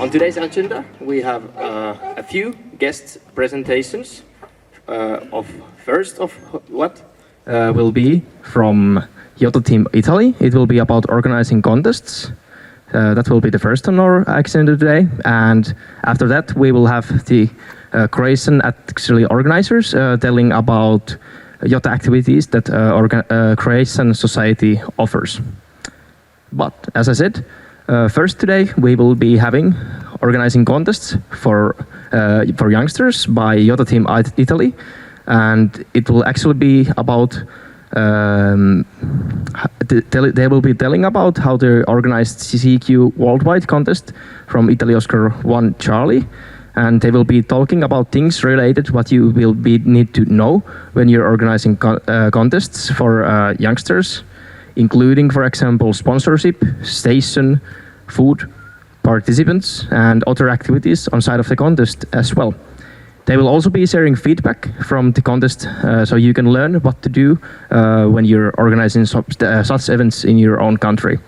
On today's agenda, we have a few guest presentations. First of what? Will be from YOTA Team Italy. It will be about organizing contests. That will be the first on our agenda today. And after that, we will have the Croatian actually organizers telling about YOTA activities that Croatian society offers. But as I said, first today we will be organizing contests for youngsters by YOTA Team Italy, and it will actually be about they will be telling about how they organized CCQ worldwide contest from Italy Oscar 1 Charlie, and they will be talking about things related what you will need to know when you're organizing contests for youngsters, including, for example, sponsorship, station, food, participants, and other activities on side of the contest as well. They will also be sharing feedback from the contest, so you can learn what to do when you're organizing such events in your own country.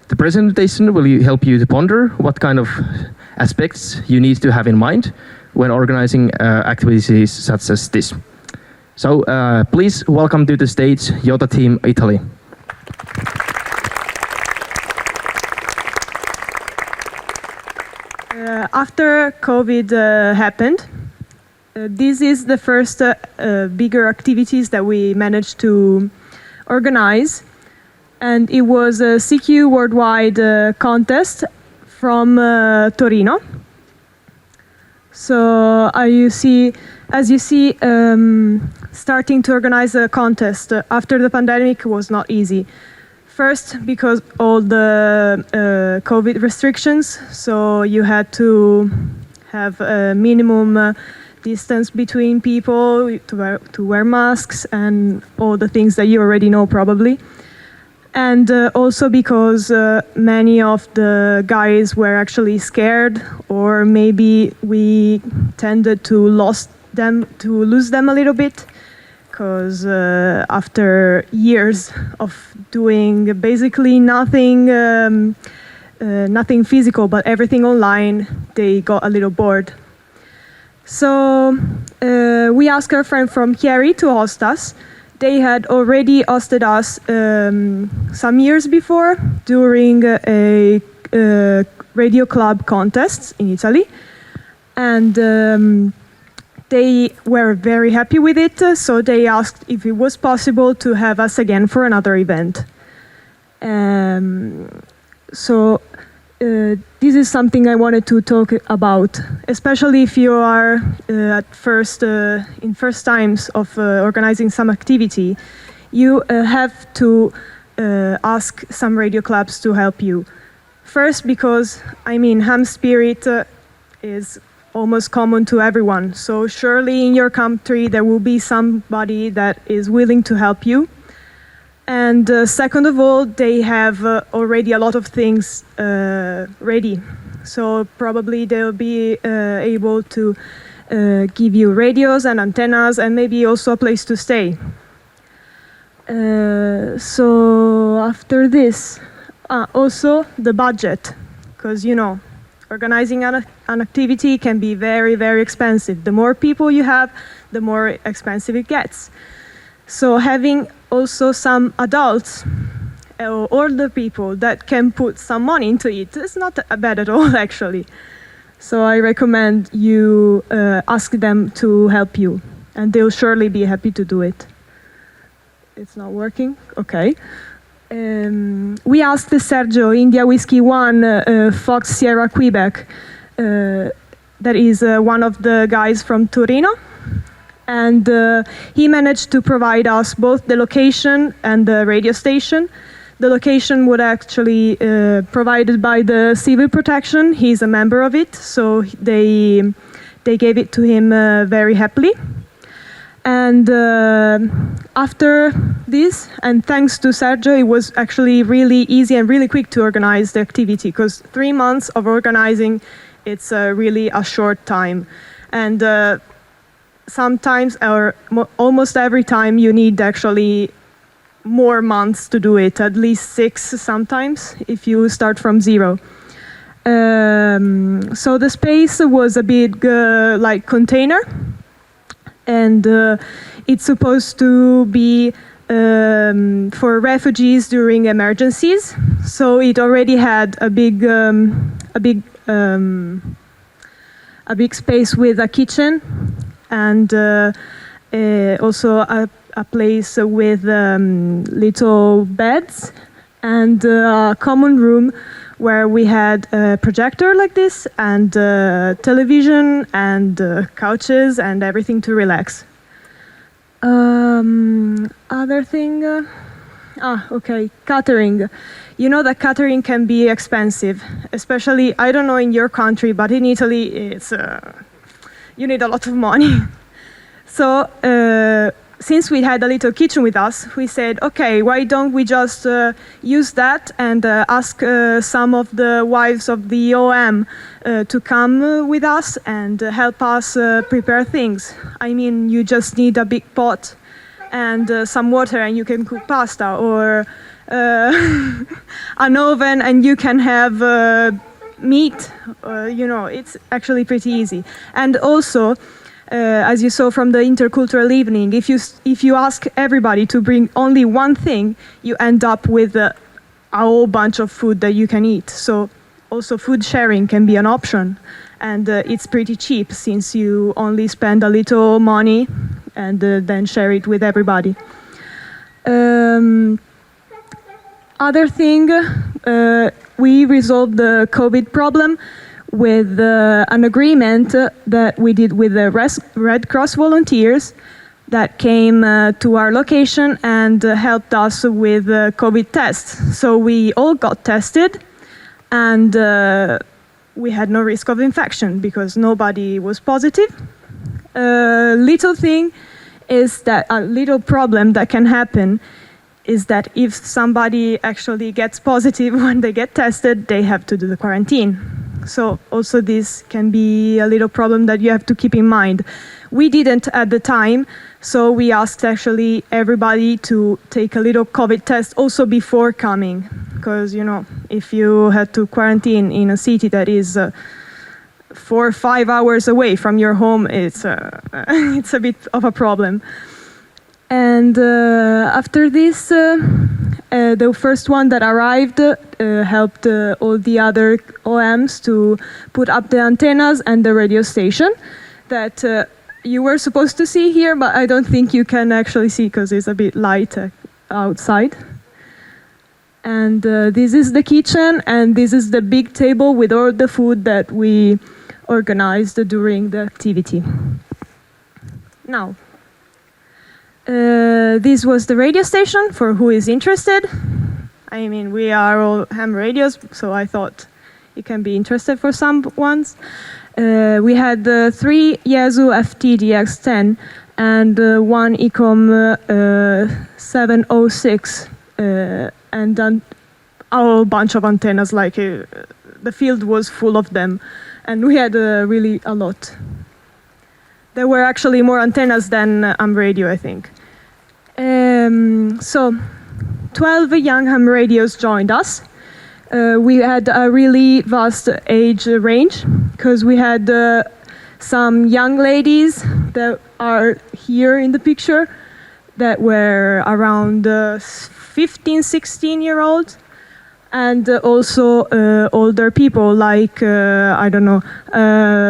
The presentation will help you to ponder what kind of aspects you need to have in mind when organizing activities such as this. So please welcome to the stage YOTA Team Italy. After COVID happened, this is the first bigger activities that we managed to organize, and it was a CQ worldwide contest from Torino. So as you see, starting to organize a contest after the pandemic was not easy. First, because all the COVID restrictions, so you had to have a minimum distance between people, to wear masks, and all the things that you already know probably. And also because many of the guys were actually scared, or maybe we tended to lose them a little bit. Because after years of doing basically nothing physical, but everything online, they got a little bored. So we asked our friend from Chieri to host us. They had already hosted us some years before during a radio club contest in Italy. And they were very happy with it, so they asked if it was possible to have us again for another event. This is something I wanted to talk about, especially if you are in first times of organizing some activity. You have to ask some radio clubs to help you. First, because ham spirit is almost common to everyone. So surely in your country there will be somebody that is willing to help you. And second of all, they have already a lot of things ready. So probably they'll be able to give you radios and antennas and maybe also a place to stay. So after this, also the budget, because organizing an activity can be very, very expensive. The more people you have, the more expensive it gets. So having also some adults or older people that can put some money into it is not bad at all, actually. So I recommend you ask them to help you, and they'll surely be happy to do it. It's not working? Okay. We asked Sergio, India Whiskey 1, Fox Sierra Quebec, that is one of the guys from Torino, and he managed to provide us both the location and the radio station. The location was actually provided by the Civil Protection. He's a member of it, so they gave it to him very happily. And after this, and thanks to Sergio, it was actually really easy and really quick to organize the activity, because 3 months of organizing, it's really a short time. And sometimes, or almost every time, you need actually more months to do it, at least 6 sometimes, if you start from 0. So the space was a big like container, and it's supposed to be for refugees during emergencies. So it already had a big space with a kitchen, and also a place with little beds, and a common room where we had a projector like this, and television, and couches, and everything to relax. Other thing, okay, catering. You know that catering can be expensive, especially, I don't know in your country, but in Italy, it's you need a lot of money. So since we had a little kitchen with us, we said, okay, why don't we just use that and ask some of the wives of the OM to come with us and help us prepare things. I mean, you just need a big pot and some water and you can cook pasta, or an oven and you can have meat. You know, it's actually pretty easy. And also, as you saw from the intercultural evening, if you ask everybody to bring only one thing, you end up with a whole bunch of food that you can eat. So also food sharing can be an option, and it's pretty cheap since you only spend a little money and then share it with everybody. Other thing, we resolved the COVID problem with an agreement that we did with the Red Cross volunteers that came to our location and helped us with COVID tests. So we all got tested, and we had no risk of infection because nobody was positive. Little thing is that a little problem that can happen is that if somebody actually gets positive when they get tested, they have to do the quarantine. So also this can be a little problem that you have to keep in mind. We didn't at the time, so we asked actually everybody to take a little COVID test also before coming. Because, you know, if you had to quarantine in a city that is 4 or 5 hours away from your home, it's a bit of a problem. And after this, the first one that arrived helped all the other OMs to put up the antennas and the radio station that you were supposed to see here, but I don't think you can actually see because it's a bit light outside. And this is the kitchen, and this is the big table with all the food that we organized during the activity. Now, this was the radio station for who is interested. I mean, we are all ham radios, so I thought it can be interested for some ones. We had 3 Yaesu FT-DX10 and 1 Ecom 706, and then a whole bunch of antennas, like the field was full of them, and we had really a lot. There were actually more antennas than ham radio, I think. So 12 young ham radios joined us. We had a really vast age range because we had some young ladies that are here in the picture that were around 15, 16-year-olds, and also older people like, I don't know,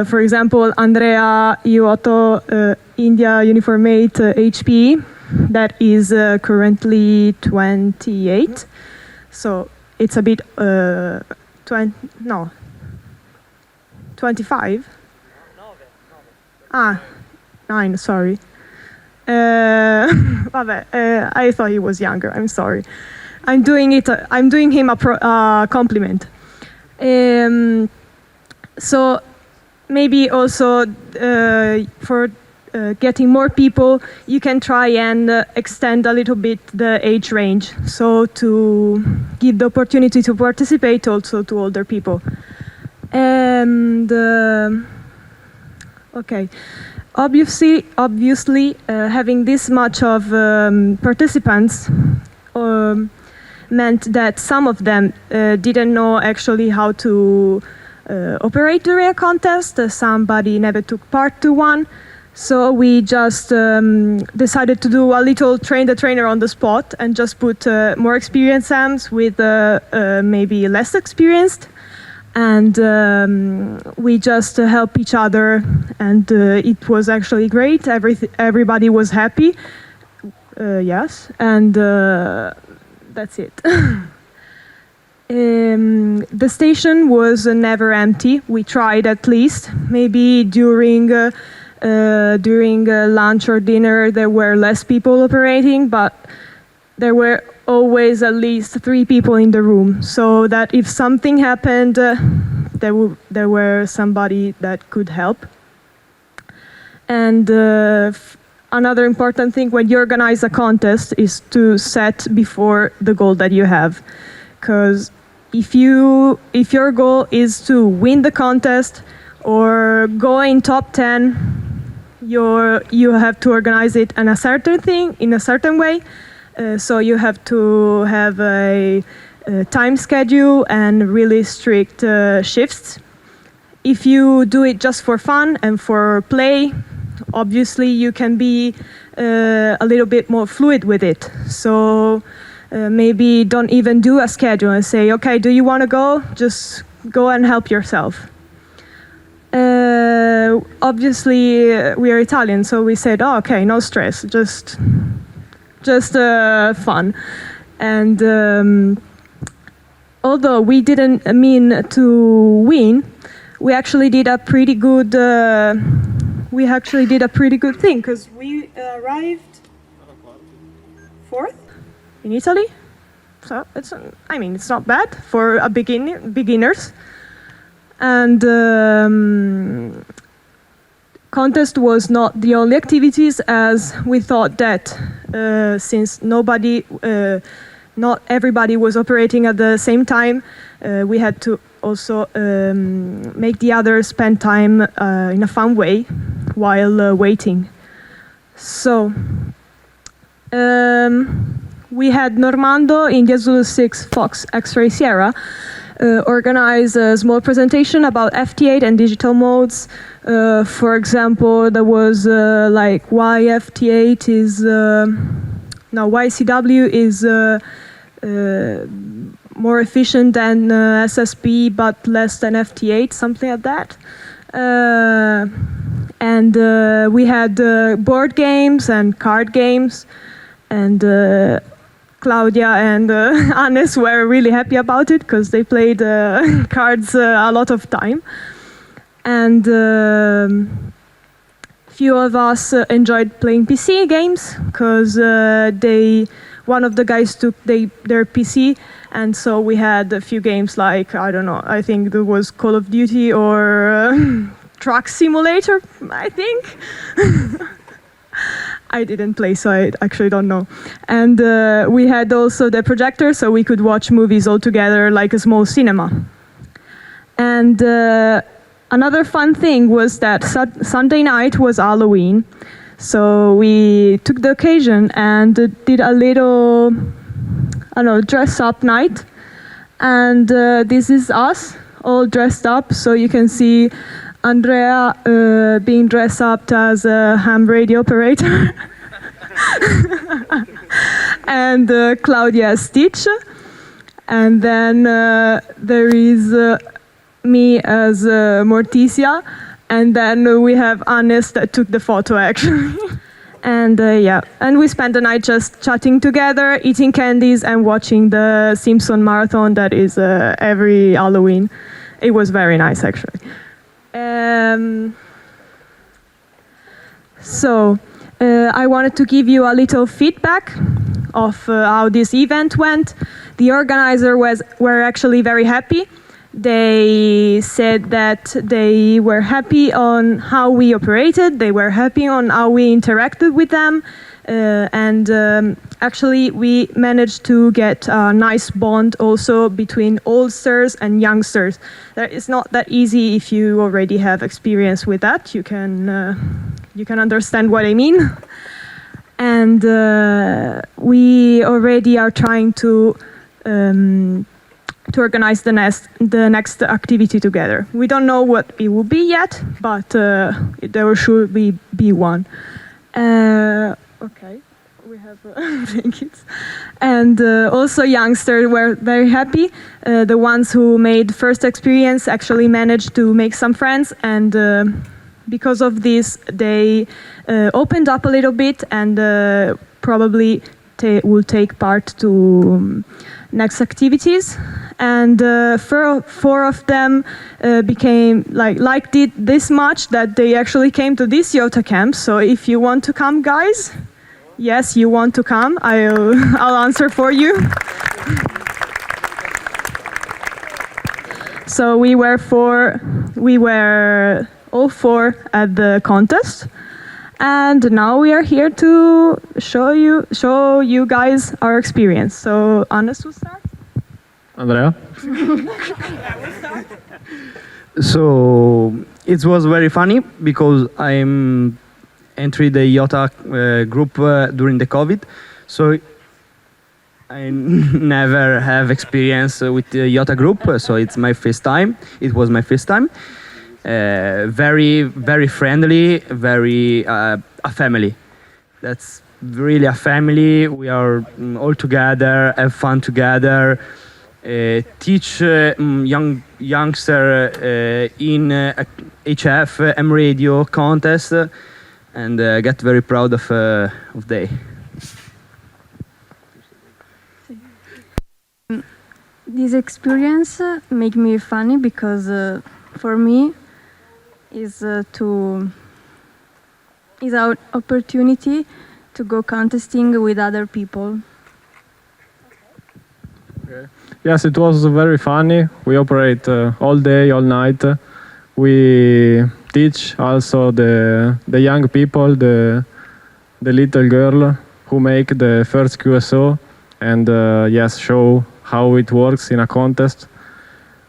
for example, Andrea YOTA, India Uniform 8 HPE, that is currently 28. So it's a bit, 25? Ah, 9, sorry. I thought he was younger, I'm sorry. I'm doing him a compliment. So maybe also for getting more people, you can try and extend a little bit the age range, so to give the opportunity to participate also to older people. And okay, obviously, having this much of participants meant that some of them didn't know actually how to operate during a contest. Somebody never took part to one. So we just decided to do a little train the trainer on the spot and just put more experienced Sams with maybe less experienced. And we just help each other, and it was actually great. Everybody was happy. Yes, and that's it. The station was never empty. We tried at least. Maybe during lunch or dinner there were less people operating, but there were always at least 3 people in the room, so that if something happened, there were somebody that could help. And another important thing when you organize a contest is to set before the goal that you have, because if your goal is to win the contest or go in top 10, you have to organize it in a certain way. So you have to have a time schedule and really strict shifts. If you do it just for fun and for play, obviously you can be a little bit more fluid with it. So maybe don't even do a schedule and say, okay, do you want to go? Just go and help yourself. Obviously, we are Italian, so we said, oh, okay, no stress, just fun. And although we didn't mean to win, we actually did a pretty good thing, because we arrived 4th in Italy. So it's not bad for a beginners. And contest was not the only activities, as we thought that since not everybody was operating at the same time, we had to also make the others spend time in a fun way while waiting. So we had Normando in Zulu 6 Fox X-Ray Sierra organize a small presentation about FT8 and digital modes. For example, there was like why FT8 is why CW is more efficient than SSB but less than FT8, something like that. And we had board games and card games, and Claudia and Hannes were really happy about it because they played cards a lot of time. And few of us enjoyed playing PC games because one of the guys took their PC, and so we had a few games like, I don't know, I think there was Call of Duty or Truck Simulator, I think. I didn't play, so I actually don't know. And we had also the projector, so we could watch movies all together like a small cinema. And another fun thing was that Sunday night was Halloween, so we took the occasion and did a little, dress-up night. And this is us, all dressed up, so you can see Andrea being dressed up as a ham radio operator. And Claudia as Stitch. And then there is me as Morticia. And then we have Hannes that took the photo, actually. And and we spent the night just chatting together, eating candies, and watching the Simpson marathon that is every Halloween. It was very nice, actually. So I wanted to give you a little feedback of how this event went. The organizers were actually very happy. They said that they were happy on how we operated, they were happy on how we interacted with them, and actually we managed to get a nice bond also between oldsters and youngsters. It's not that easy if you already have experience with that. You can understand what I mean. And we already are trying to to organize the next activity together. We don't know what it will be yet, but there should be one. Okay, we have blankets. And also youngsters were very happy. The ones who made first experience actually managed to make some friends, and because of this, they opened up a little bit and probably will take part to next activities. And four of them became liked it this much that they actually came to this YOTA camp. So if you want to come, guys, yes, you want to come, I'll answer for you. So we were all four at the contest. And now we are here to show you guys our experience. So Hannes will start. Andrea? So it was very funny because I'm entered the YOTA group during the COVID. So I never have experience with the YOTA group, so it's my first time. It was my first time. Very, very friendly, very a family. That's really a family. We are all together, have fun together, teach youngster in HF, M radio contest, and get very proud of they. This experience make me funny because for me is our opportunity to go contesting with other people. Okay. Yes, it was very funny. We operate all day, all night. We teach also the young people, the little girl who make the first QSO, and yes, show how it works in a contest.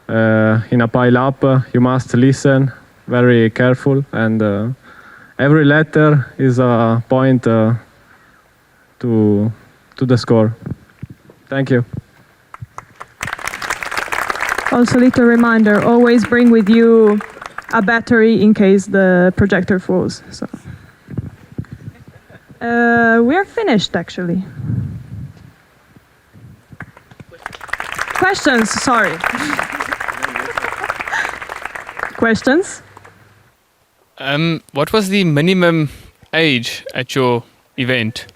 In a pile up, you must listen very careful, and every letter is a point to the score. Thank you. Also, little reminder: always bring with you a battery in case the projector falls. So we're finished, actually. Questions? Sorry. Questions? What was the minimum age at your event?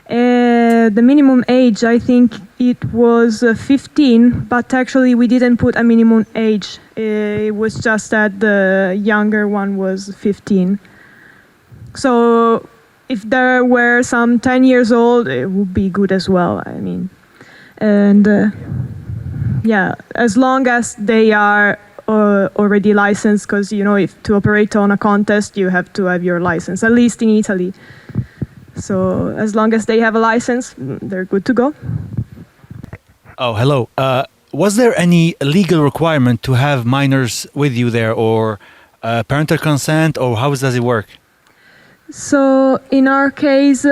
The minimum age, I think it was 15, but actually we didn't put a minimum age. It was just that the younger one was 15. So if there were some 10 years old, it would be good as well, I mean. And yeah, as long as they are already licensed, because if to operate on a contest you have to have your license, at least in Italy. So as long as they have a license, they're good to go. Oh, hello. Was there any legal requirement to have minors with you there, or parental consent, or how does it work? So in our case,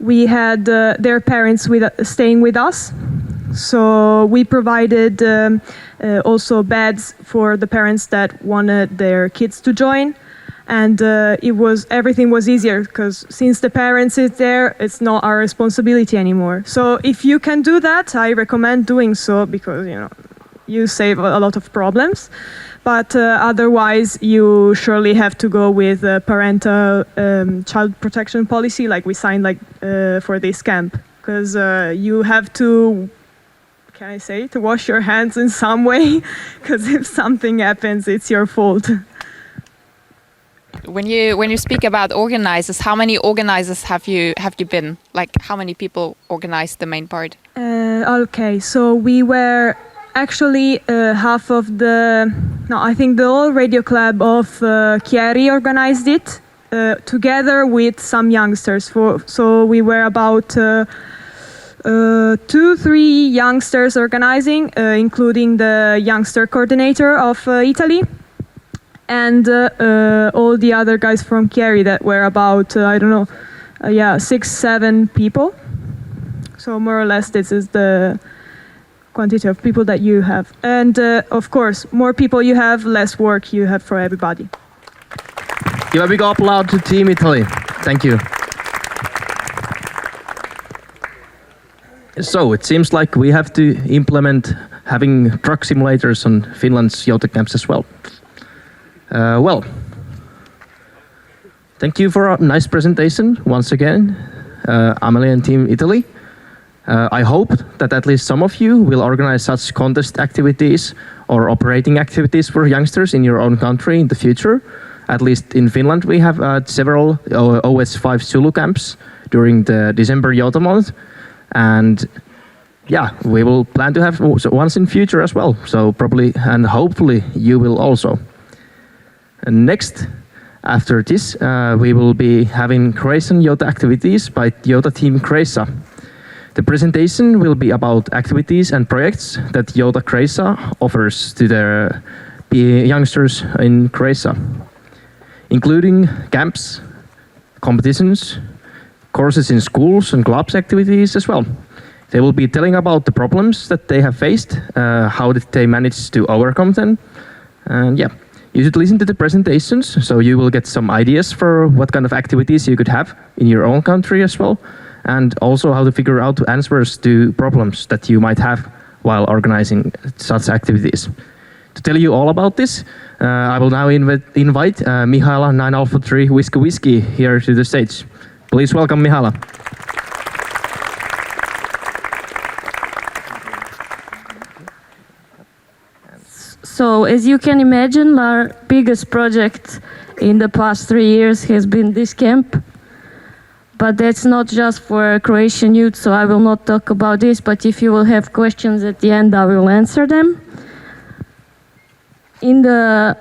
we had their parents staying with us. So we provided also beds for the parents that wanted their kids to join, and everything was easier because since the parents is there, it's not our responsibility anymore. So if you can do that, I recommend doing so because you save a lot of problems. But otherwise, you surely have to go with a parental child protection policy, like we signed for this camp, because you have to. Can I say to wash your hands in some way? Because if something happens, it's your fault. When you speak about organizers, how many organizers have you been? Like how many people organized the main part? Okay, so we were actually half of I think the whole radio club of Chieri organized it together with some youngsters. So we were about 2-3 youngsters organizing, including the youngster coordinator of Italy, and all the other guys from Chieri that were about 6-7 people. So more or less this is the quantity of people that you have. And of course, more people you have, less work you have for everybody. Give a big applause to Team Italy. Thank you. So it seems like we have to implement having truck simulators on Finland's YOTA camps as well. Well, thank you for a nice presentation once again, Amelie and Team Italy. I hope that at least some of you will organize such contest activities or operating activities for youngsters in your own country in the future. At least in Finland, we have several OS5 Zulu camps during the December YOTA month. And yeah, we will plan to have ones in future as well. So probably and hopefully you will also. And next, after this, we will be having Croatian YOTA activities by YOTA Team Croatia. The presentation will be about activities and projects that YOTA Croatia offers to their youngsters in Croatia, including camps, competitions, courses in schools and clubs activities as well. They will be telling about the problems that they have faced, how did they manage to overcome them, and yeah. You should listen to the presentations so you will get some ideas for what kind of activities you could have in your own country as well, and also how to figure out answers to problems that you might have while organizing such activities. To tell you all about this, I will now invite Mihaela 9 Alpha 3 Whiskey here to the stage. Please welcome Mihaela. So, as you can imagine, our biggest project in the past 3 years has been this camp. But that's not just for Croatian youth, so I will not talk about this, but if you will have questions at the end, I will answer them. In the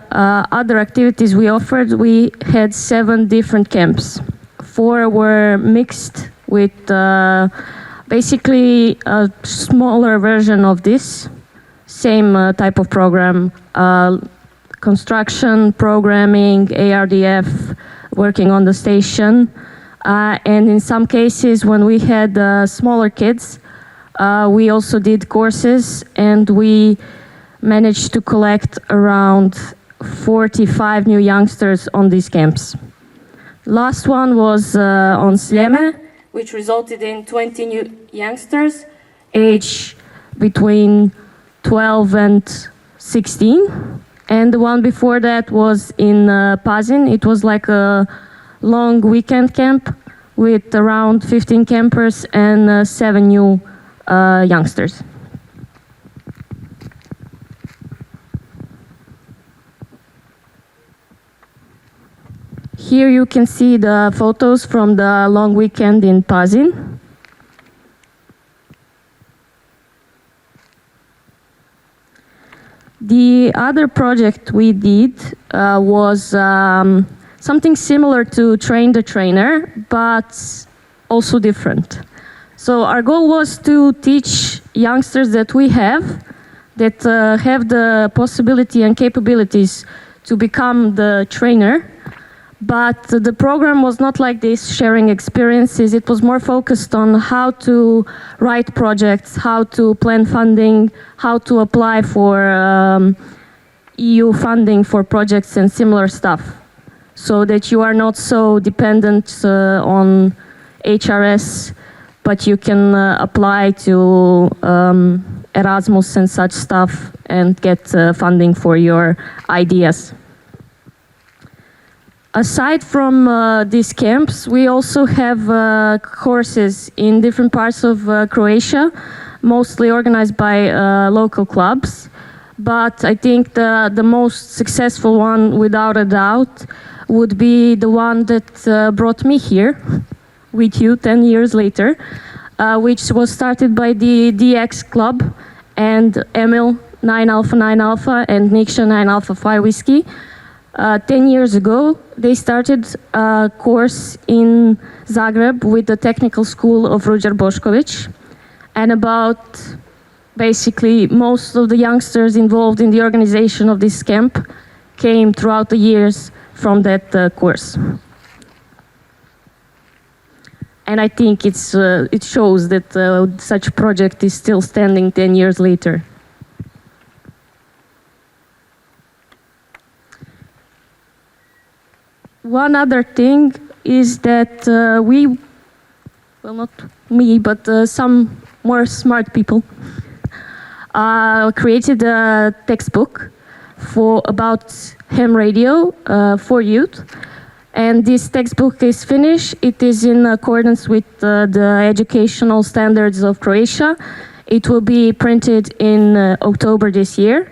other activities we offered, we had 7 different camps. 4 were mixed with basically a smaller version of this. Same type of program, construction, programming, ARDF, working on the station. And in some cases, when we had smaller kids, we also did courses, and we managed to collect around 45 new youngsters on these camps. Last one was on Sljeme, which resulted in 20 new youngsters, age between 12 and 16. And the one before that was in Pazin. It was like a long weekend camp with around 15 campers and 7 new youngsters. Here you can see the photos from the long weekend in Pazin. The other project we did was something similar to Train the Trainer, but also different. So our goal was to teach youngsters that we have the possibility and capabilities to become the trainer. But the program was not like this, sharing experiences. It was more focused on how to write projects, how to plan funding, how to apply for EU funding for projects and similar stuff, so that you are not so dependent on HRS, but you can apply to Erasmus and such stuff and get funding for your ideas. Aside from these camps, we also have courses in different parts of Croatia, mostly organized by local clubs. But I think the most successful one, without a doubt, would be the one that brought me here with you 10 years later, which was started by the DX Club and Emil 9 Alpha 9 Alpha and Nikša 9 Alpha 5 Whiskey. 10 years ago, they started a course in Zagreb with the technical school of Ruđer Bošković, and about basically most of the youngsters involved in the organization of this camp came throughout the years from that course. And I think it shows that such a project is still standing 10 years later. One other thing is that well, not me, but some more smart people created a textbook about ham radio for youth. And this textbook is finished. It is in accordance with the educational standards of Croatia. It will be printed in October this year.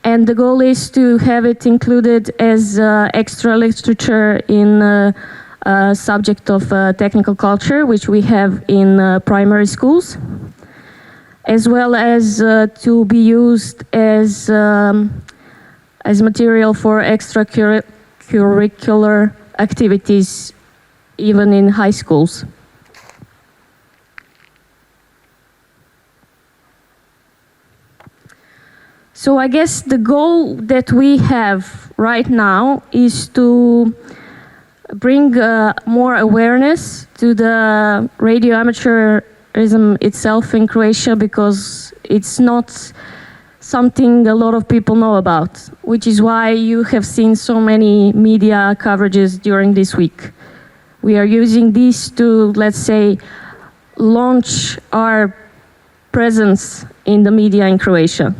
And the goal is to have it included as extra literature in subject of technical culture, which we have in primary schools, as well as to be used as material for extracurricular activities, even in high schools. So I guess the goal that we have right now is to bring more awareness to the radio amateurism itself in Croatia, because it's not something a lot of people know about, which is why you have seen so many media coverages during this week. We are using these to, let's say, launch our presence in the media in Croatia.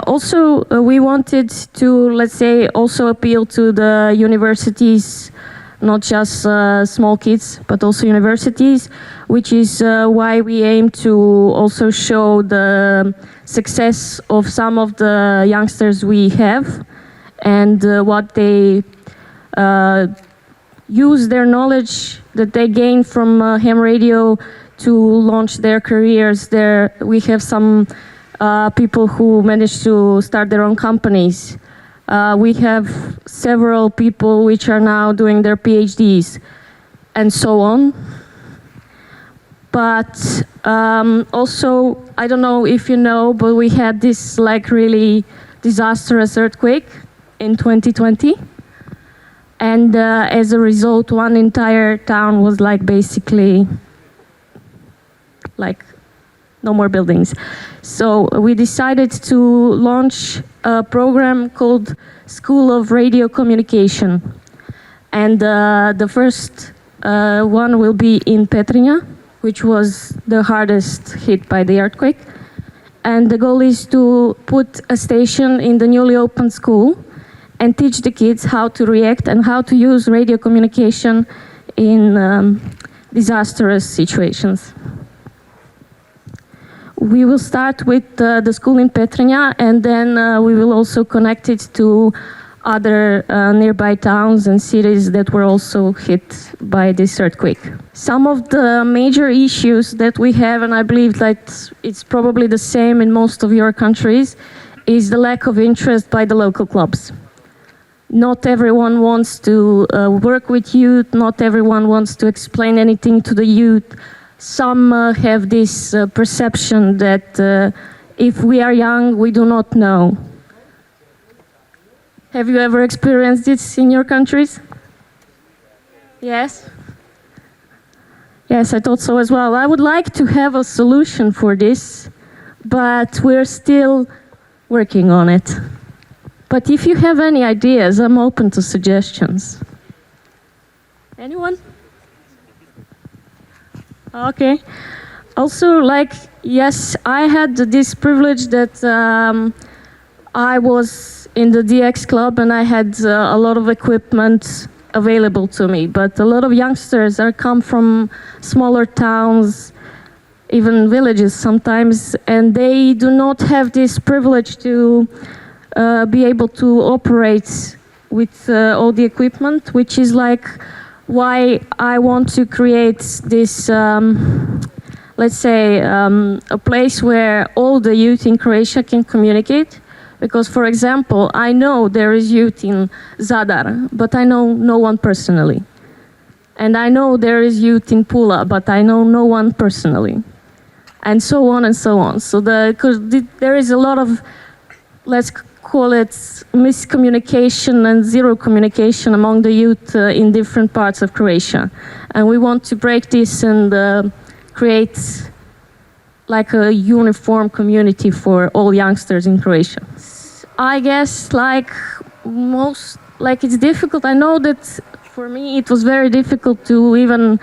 Also, we wanted to, let's say, also appeal to the universities, not just small kids, but also universities, which is why we aim to also show the success of some of the youngsters we have and what they use their knowledge that they gain from ham radio to launch their careers there. We have some people who managed to start their own companies. We have several people which are now doing their PhDs and so on. But also, I don't know if you know, but we had this like really disastrous earthquake in 2020. And as a result, one entire town was like basically like no more buildings. So we decided to launch a program called School of Radio Communication. And the first one will be in Petrinja, which was the hardest hit by the earthquake. And the goal is to put a station in the newly opened school and teach the kids how to react and how to use radio communication in disastrous situations. We will start with the school in Petrinja, and then we will also connect it to other nearby towns and cities that were also hit by this earthquake. Some of the major issues that we have, and I believe that it's probably the same in most of your countries, is the lack of interest by the local clubs. Not everyone wants to work with youth, not everyone wants to explain anything to the youth. Some have this perception that if we are young, we do not know. Have you ever experienced this in your countries? Yes? Yes, I thought so as well. I would like to have a solution for this, but we're still working on it. But if you have any ideas, I'm open to suggestions. Anyone? Okay. Also, yes, I had this privilege that I was in the DX club and I had a lot of equipment available to me. But a lot of youngsters come from smaller towns, even villages sometimes, and they do not have this privilege to be able to operate with all the equipment, which is why I want to create this, let's say, a place where all the youth in Croatia can communicate. Because, for example, I know there is youth in Zadar, but I know no one personally. And I know there is youth in Pula, but I know no one personally. And so on and so on. So there is a lot of, let's call it miscommunication and zero communication among the youth in different parts of Croatia. and we want to break this and create like a uniform community for all youngsters in Croatia. I guess it's difficult. I know that for me it was very difficult to even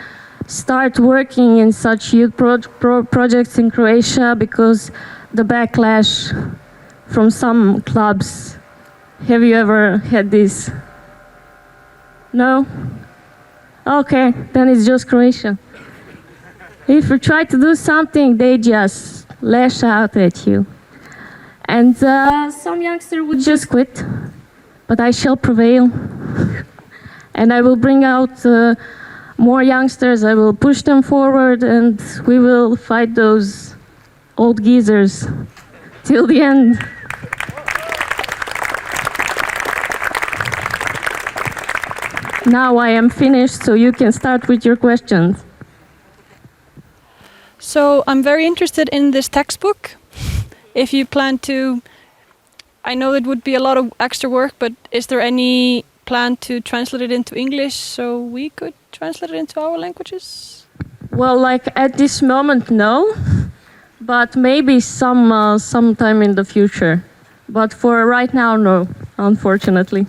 start working in such youth projects in Croatia because the backlash from some clubs. Have you ever had this? No? Okay, then it's just Croatia. If you try to do something, they just lash out at you. And some youngster would just quit, but I shall prevail. And I will bring out more youngsters, I will push them forward, and we will fight those old geezers till the end. Now I am finished, so you can start with your questions. So I'm very interested in this textbook. If you plan to, I know it would be a lot of extra work, but is there any plan to translate it into English so we could translate it into our languages? Well, like at this moment, no, but maybe sometime in the future. But for right now, no, unfortunately.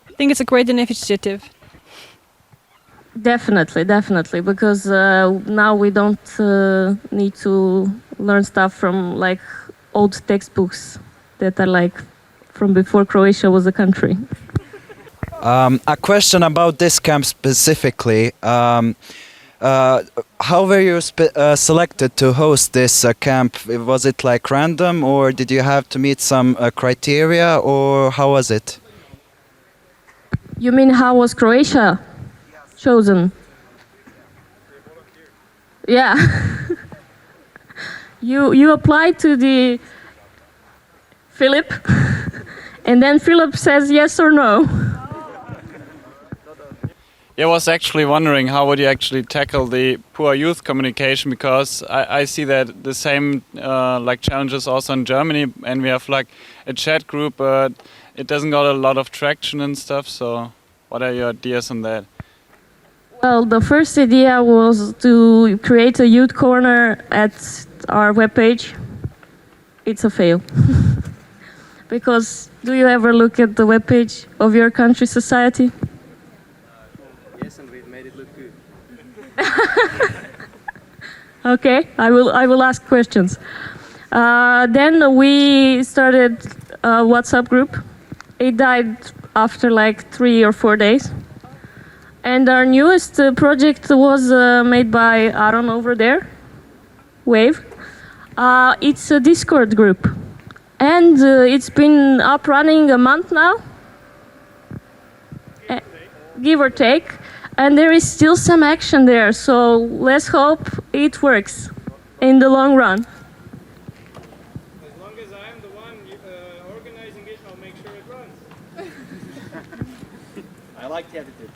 I think it's a great initiative. Definitely, because now we don't need to learn stuff from like old textbooks that are like from before Croatia was a country. A question about this camp specifically. How were you selected to host this camp? Was it like random, or did you have to meet some criteria, or how was it? You mean how was Croatia chosen? Yeah. You applied to the Philip, and then Philip says yes or no. Yeah, I was actually wondering how would you actually tackle the poor youth communication, because I see that the same like challenges also in Germany, and we have like a chat group, but it doesn't got a lot of traction and stuff. So what are your ideas on that? Well, the first idea was to create a youth corner at our webpage. It's a fail. Because do you ever look at the webpage of your country society? Yes, and we've made it look good. Okay, I will ask questions. Then we started a WhatsApp group. It died after like 3 or 4 days. And our newest project was made by Aaron over there, Wave. It's a Discord group. And it's been up running a month now, give or take. And there is still some action there, so let's hope it works in the long run. As long as I am the one organizing it, I'll make sure it runs. I like the attitude.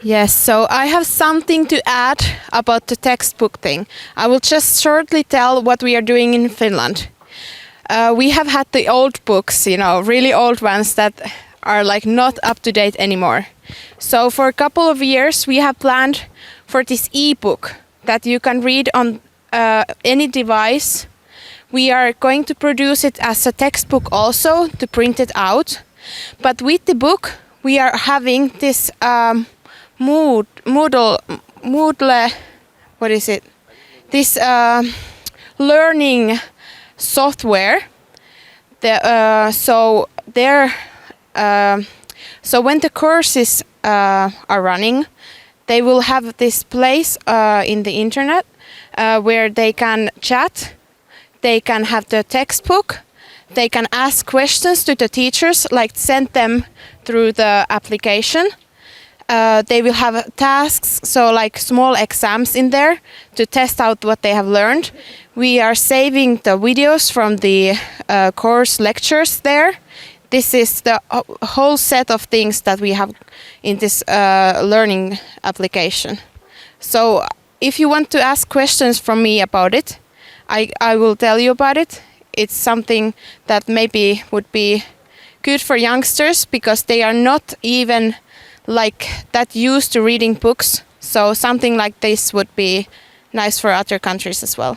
Yes, so I have something to add about the textbook thing. I will just shortly tell what we are doing in Finland. We have had the old books, really old ones that are like not up to date anymore. So for a couple of years we have planned for this e-book that you can read on any device. We are going to produce it as a textbook also to print it out. But with the book we are having this Moodle, what is it? This learning software. So when the courses are running, they will have this place in the internet where they can chat, they can have the textbook, they can ask questions to the teachers, like send them through the application. They will have tasks, so like small exams in there to test out what they have learned. We are saving the videos from the course lectures there. This is the whole set of things that we have in this learning application. So if you want to ask questions from me about it, I will tell you about it. It's something that maybe would be good for youngsters because they are not even like that used to reading books. So something like this would be nice for other countries as well.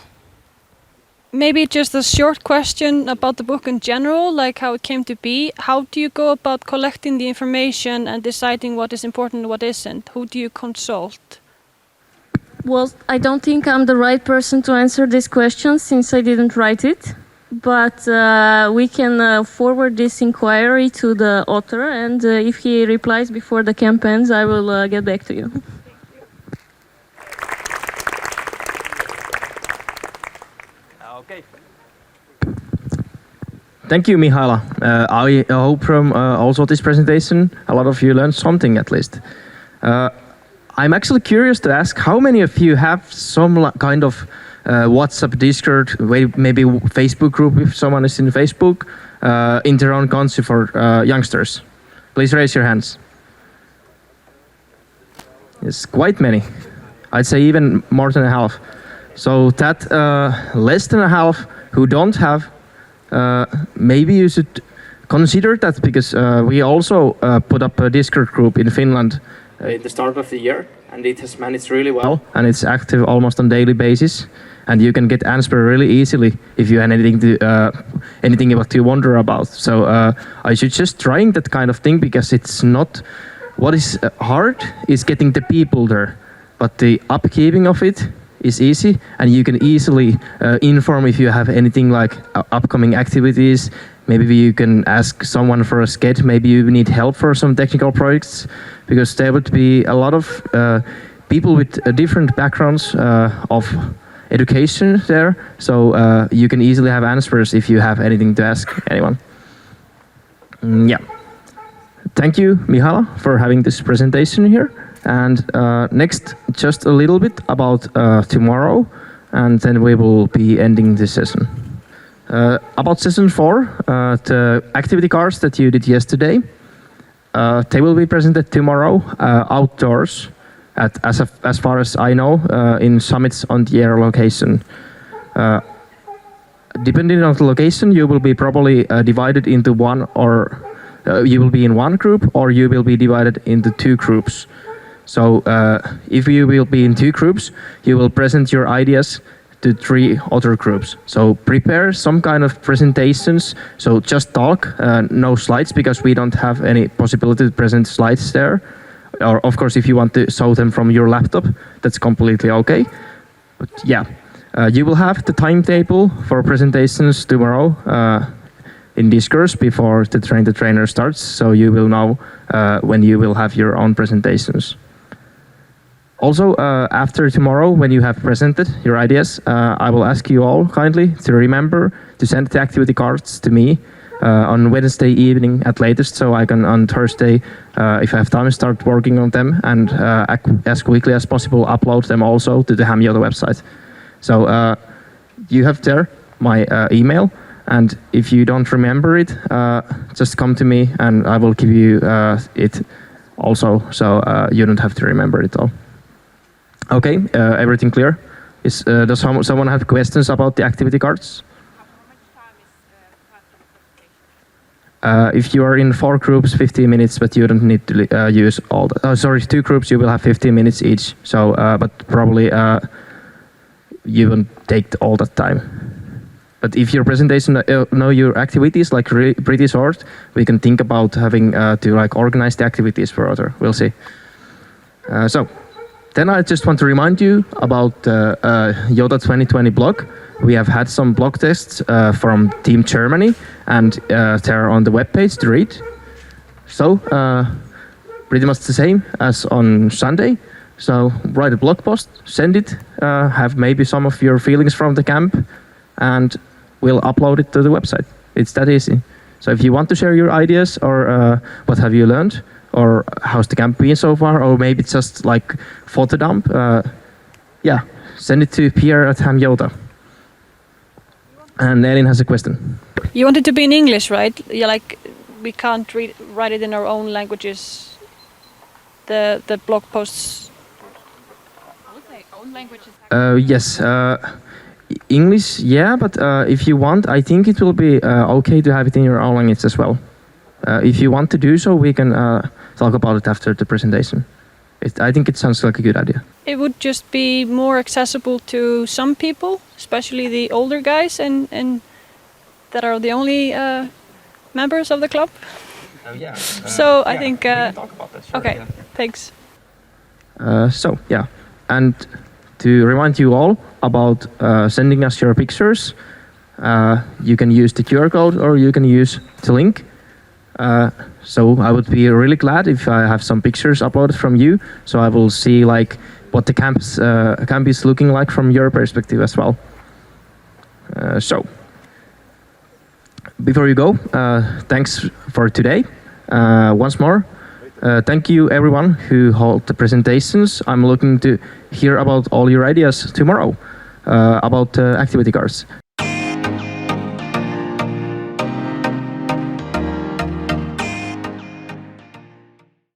Maybe just a short question about the book in general, like how it came to be. How do you go about collecting the information and deciding what is important and what isn't? Who do you consult? Well, I don't think I'm the right person to answer this question since I didn't write it. But we can forward this inquiry to the author, and if he replies before the camp ends, I will get back to you. Okay. Thank you, Mihaela. I hope from also this presentation, a lot of you learned something at least. I'm actually curious to ask how many of you have some kind of WhatsApp, Discord, maybe Facebook group if someone is in Facebook, in their own country for youngsters. Please raise your hands. It's quite many. I'd say even more than a half. So that less than a half who don't have, maybe you should consider that, because we also put up a Discord group in Finland at the start of the year, and it has managed really well, and it's active almost on daily basis, and you can get answer really easily if you have anything what you wonder about. So I suggest trying that kind of thing, because it's not what is hard is getting the people there, but the upkeeping of it is easy, and you can easily inform if you have anything like upcoming activities. Maybe you can ask someone for a sketch, maybe you need help for some technical projects, because there would be a lot of people with different backgrounds of education there, so you can easily have answers if you have anything to ask anyone. Yeah. Thank you, Mihaela, for having this presentation here. And next, just a little bit about tomorrow, and then we will be ending this session. About session 4, the activity cards that you did yesterday, they will be presented tomorrow outdoors, as far as I know, in Summits on the Air location. Depending on the location, you will be probably divided into one, or you will be in one group, or you will be divided into 2 groups. So if you will be in 2 groups, you will present your ideas to 3 other groups. So prepare some kind of presentations. So just talk, no slides, because we don't have any possibility to present slides there. Or of course, if you want to show them from your laptop, that's completely okay. But yeah, you will have the timetable for presentations tomorrow in Discourse before the trainer starts. So you will know when you will have your own presentations. Also, after tomorrow, when you have presented your ideas, I will ask you all kindly to remember to send the activity cards to me on Wednesday evening at latest, so I can on Thursday, if I have time, start working on them, and as quickly as possible upload them also to the YOTA website. So you have there my email, and if you don't remember it, just come to me and I will give you it also, so you don't have to remember it all. Okay, everything clear? Does someone have questions about the activity cards? If you are in 4 groups, 15 minutes, but you don't need to use all the... Oh, sorry, 2 groups, you will have 15 minutes each. So, but probably you won't take all that time. But if your presentation know your activities like pretty short, we can think about having to like organize the activities further. We'll see. So. Then I just want to remind you about the YOTA 2020 blog. We have had some blog tests from Team Germany, and they're on the webpage to read. So pretty much the same as on Sunday. So write a blog post, send it, have maybe some of your feelings from the camp, and we'll upload it to the website. It's that easy. So if you want to share your ideas or what have you learned, or how's the camp been so far, or maybe it's just like photo dump, yeah, send it to Pierre at YOTA. And Elin has a question. You want it to be in English, right? Yeah, like we can't write it in our own languages. The blog posts. I would say own languages. Yes, English, yeah, but if you want, I think it will be okay to have it in your own language as well. If you want to do so, we can talk about it after the presentation. I think it sounds like a good idea. It would just be more accessible to some people, especially the older guys, and that are the only members of the club. Oh yeah. So I think. We can talk about that. Sure, okay. Yeah. Thanks. And to remind you all about sending us your pictures, you can use the QR code or you can use the link. So I would be really glad if I have some pictures uploaded from you, so I will see like what the camp is looking like from your perspective as well. So before you go, thanks for today. Once more, thank you everyone who held the presentations. I'm looking to hear about all your ideas tomorrow about activity cards.